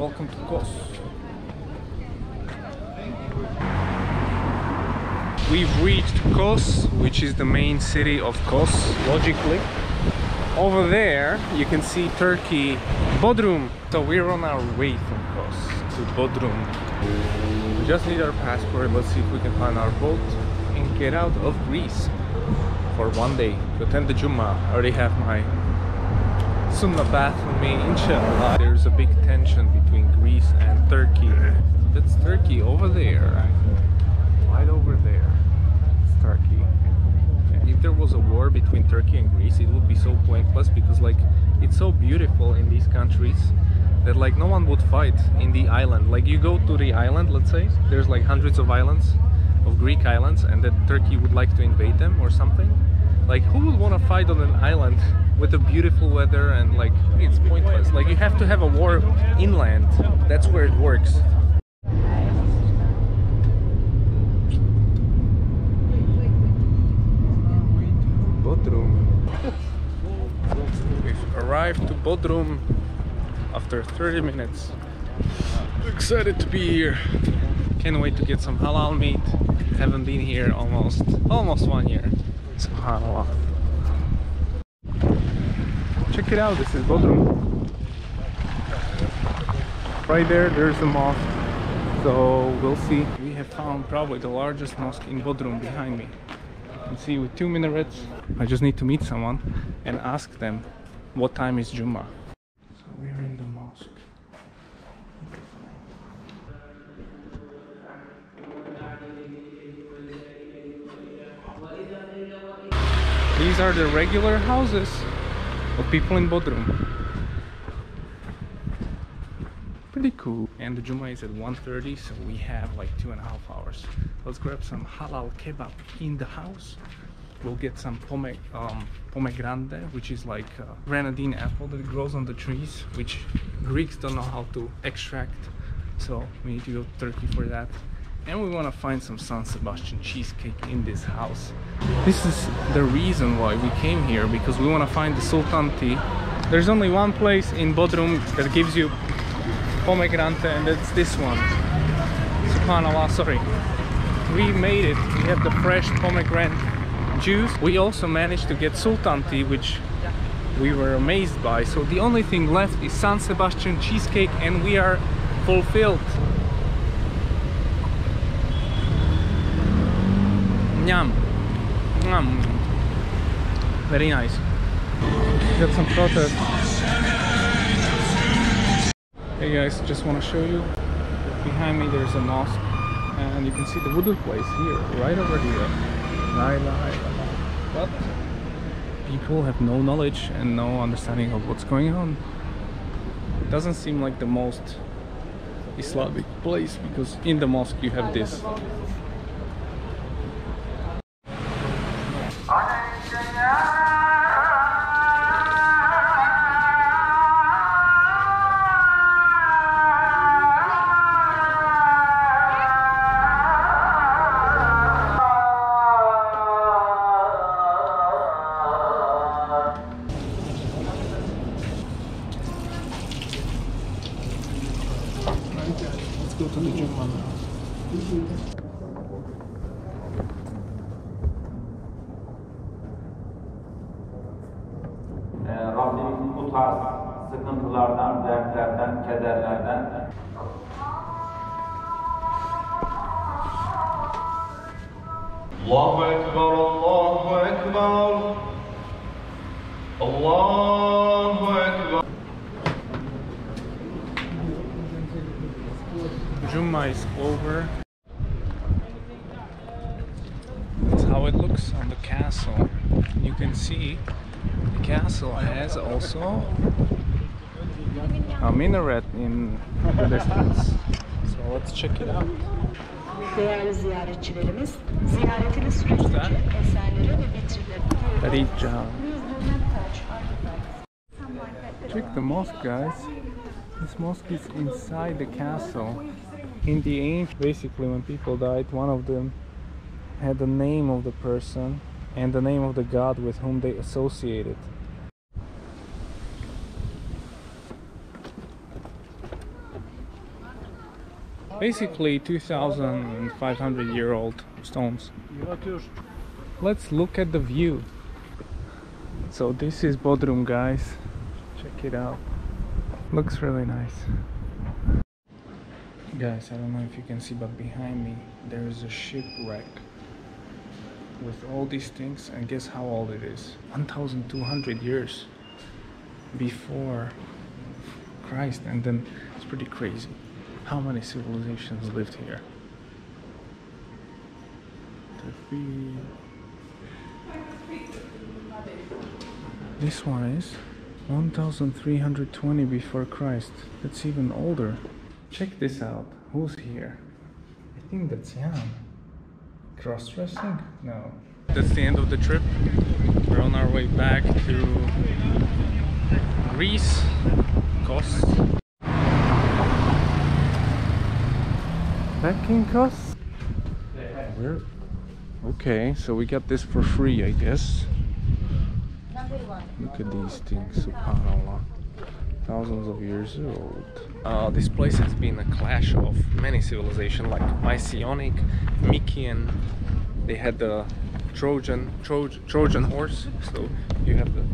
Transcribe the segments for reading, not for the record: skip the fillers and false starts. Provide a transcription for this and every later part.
Welcome to Kos. We've reached Kos, which is the main city of Kos, logically. Over there you can see Turkey, Bodrum. So we're on our way from Kos to Bodrum. We just need our passport. Let's see if we can find our boat and get out of Greece for one day to attend the Jummah. I already have my Sunnah bath with me, inshallah. There's a big tension between Greece and Turkey. That's Turkey over there, right over there. It's Turkey. And if there was a war between Turkey and Greece, it would be so pointless, because like it's so beautiful in these countries that like no one would fight in the island. Like you go to the island, let's say there's like hundreds of islands, of Greek islands, and that Turkey would like to invade them or something. Like who would want to fight on an island with the beautiful weather? And like it's pointless. Like you have to have a war inland. That's where it works. Bodrum. We've arrived to Bodrum after 30 minutes. Excited to be here. Can't wait to get some halal meat. Haven't been here almost 1 year. SubhanAllah. Check it out, this is Bodrum. Right there, there's the mosque. So we'll see. We have found probably the largest mosque in Bodrum behind me. You can see with 2 minarets. I just need to meet someone and ask them what time is Jummah. So we're in the mosque. These are the regular houses of people in Bodrum. Pretty cool. And the Jummah is at 1:30, so we have like 2.5 hours. Let's grab some halal kebab in the house. We'll get some pomegranate, which is like a grenadine apple that grows on the trees, which Greeks don't know how to extract. So we need to go to Turkey for that. And we want to find some San Sebastian cheesecake in this house. This is the reason why we came here, because we want to find the Sultan tea. There's only one place in Bodrum that gives you pomegranate, and that's this one. SubhanAllah, sorry. We made it. We have the fresh pomegranate juice. We also managed to get Sultan tea, which we were amazed by. So the only thing left is San Sebastian cheesecake, and we are fulfilled. Yum. Yum. Very nice. Got some protest. Hey guys, just want to show you. Behind me there's a mosque, and you can see the wooden place here, right over here. But people have no knowledge and no understanding of what's going on. It doesn't seem like the most Islamic place, because in the mosque you have this. Let's go to the Jummah now. Rabbim bu tarz sıkıntılardan, dertlerden, kederlerden Allahu Ekber, Allahu Ekber, Allahu Ekber. Jummah is over. That's how it looks on the castle. You can see the castle has also a minaret in the distance. So let's check it out. Değerli ziyaretçilerimiz, ziyaretiniz süresince eserleri ve vitrinleri Check the mosque, guys. This mosque is inside the castle. In the ancient, basically when people died, one of them had the name of the person and the name of the god with whom they associated. Basically 2,500-year-old stones. Let's look at the view. So this is Bodrum, guys. Check it out. Looks really nice. Guys, I don't know if you can see, but behind me there is a shipwreck with all these things, and guess how old it is? 1,200 years before Christ. And then it's pretty crazy how many civilizations lived here. This one is 1,320 before Christ. That's even older. Check this out. Who's here? I think that's Jan. Cross-dressing? No. That's the end of the trip. We're on our way back to Greece, Kos. Back in Kos? Okay, so we got this for free, I guess. Look at these things, subhanAllah. Thousands of years old. This place has been a clash of many civilizations, like Mycenaean, Mykian. They had the Trojan horse. So you have the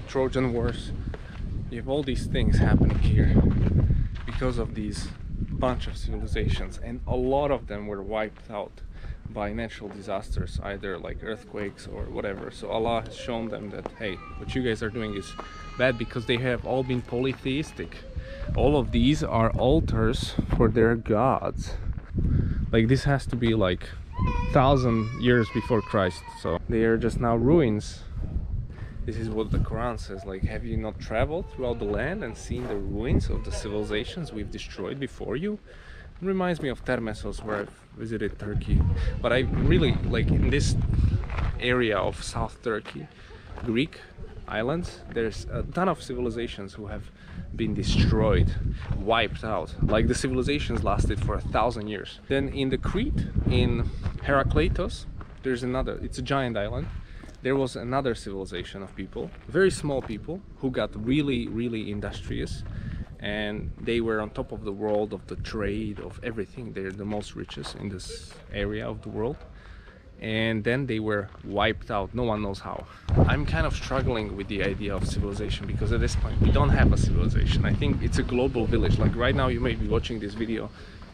Trojan Wars. You have all these things happening here because of these bunch of civilizations, and a lot of them were wiped out by natural disasters, either like earthquakes or whatever. So Allah has shown them that, hey, what you guys are doing is bad, because they have all been polytheistic. All of these are altars for their gods. Like this has to be like 1,000 years before Christ, so they are just now ruins. This is what the Quran says, like, have you not traveled throughout the land and seen the ruins of the civilizations we've destroyed before you? It reminds me of Termessos, where I've visited Turkey. But I really, like, in this area of South Turkey, Greek islands, there's a ton of civilizations who have been destroyed, wiped out. Like the civilizations lasted for 1,000 years. Then in the Crete, in Herakleitos, there's another, it's a giant island. There was another civilization of people, very small people, who got really, really industrious, and they were on top of the world, of the trade, of everything. They're the most richest in this area of the world. And then they were wiped out. No one knows how. I'm kind of struggling with the idea of civilization, because at this point we don't have a civilization. I think it's a global village. Like right now you may be watching this video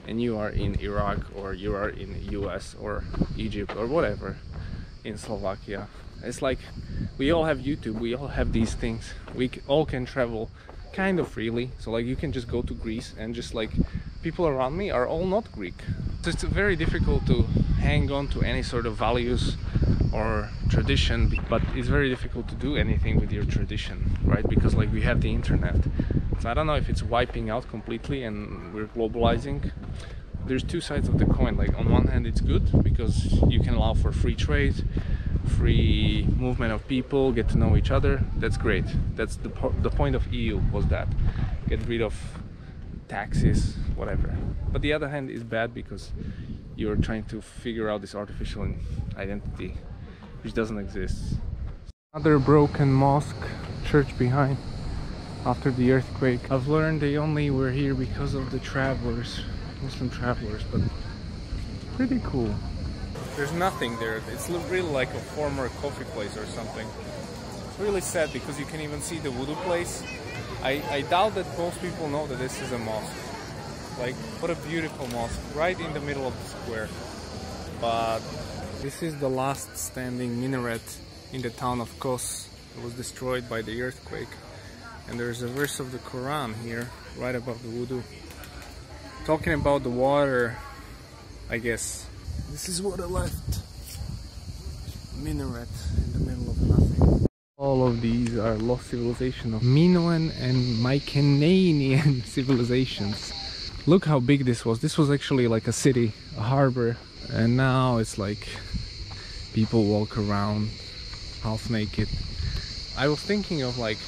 and you are in Iraq, or you are in US or Egypt or whatever, in Slovakia. It's like we all have YouTube, we all have these things. We all can travel kind of freely. So like you can just go to Greece, and just like people around me are all not Greek. So it's very difficult to hang on to any sort of values or tradition, but it's very difficult to do anything with your tradition, right? Because like we have the internet. So I don't know if it's wiping out completely and we're globalizing. There's two sides of the coin. Like on one hand it's good because you can allow for free trade, free movement of people, get to know each other. That's great. That's the point of EU, was that get rid of taxes, whatever. But the other hand is bad because you're trying to figure out this artificial identity which doesn't exist. Another broken mosque, church behind after the earthquake. I've learned they only were here because of the travelers, Muslim travelers, but pretty cool. There's nothing there. It's really like a former coffee place or something. It's really sad because you can even see the wudu place. I doubt that most people know that this is a mosque. Like, what a beautiful mosque, right in the middle of the square. But this is the last standing minaret in the town of Kos. It was destroyed by the earthquake. And there's a verse of the Quran here, right above the wudu, talking about the water, I guess. This is what I left. Minaret in the middle of nothing. All of these are lost civilization of Minoan and Mycenaean civilizations. Look how big this was. This was actually like a city, a harbor, and now it's like people walk around half naked. I was thinking of like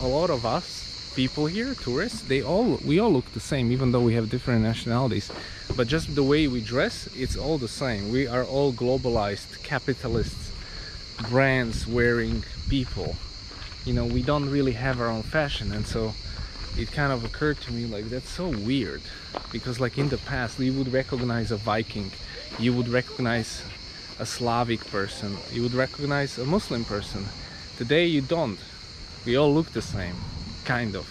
a lot of us people here, tourists, we all look the same, even though we have different nationalities. But just the way we dress, it's all the same. We are all globalized capitalists, brands wearing people. You know, we don't really have our own fashion, and so it kind of occurred to me like that's so weird, because like in the past you would recognize a Viking, you would recognize a Slavic person, you would recognize a Muslim person. Today you don't. We all look the same, kind of.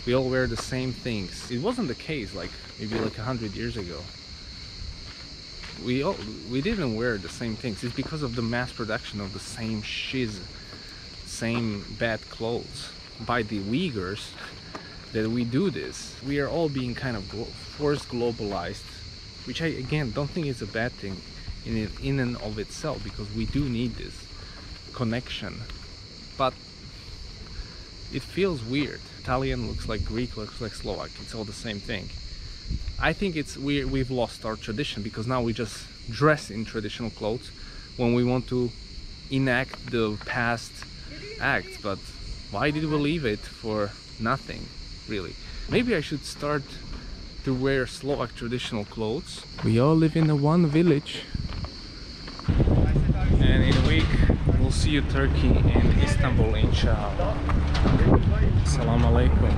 We all wear the same things. It wasn't the case like maybe like 100 years ago. We didn't wear the same things. It's because of the mass production of the same shiz, same bad clothes by the Uyghurs that we do this. We are all being kind of forced globalized, which I again don't think is a bad thing in and of itself, because we do need this connection, but it feels weird. Italian looks like Greek, looks like Slovak, it's all the same thing. I think it's we've lost our tradition, because now we just dress in traditional clothes when we want to enact the past acts. But why did we leave it for nothing, really? Maybe I should start to wear Slovak traditional clothes. We all live in the one village, and in a week we'll see you Turkey in Istanbul, inshallah. Assalamu alaikum.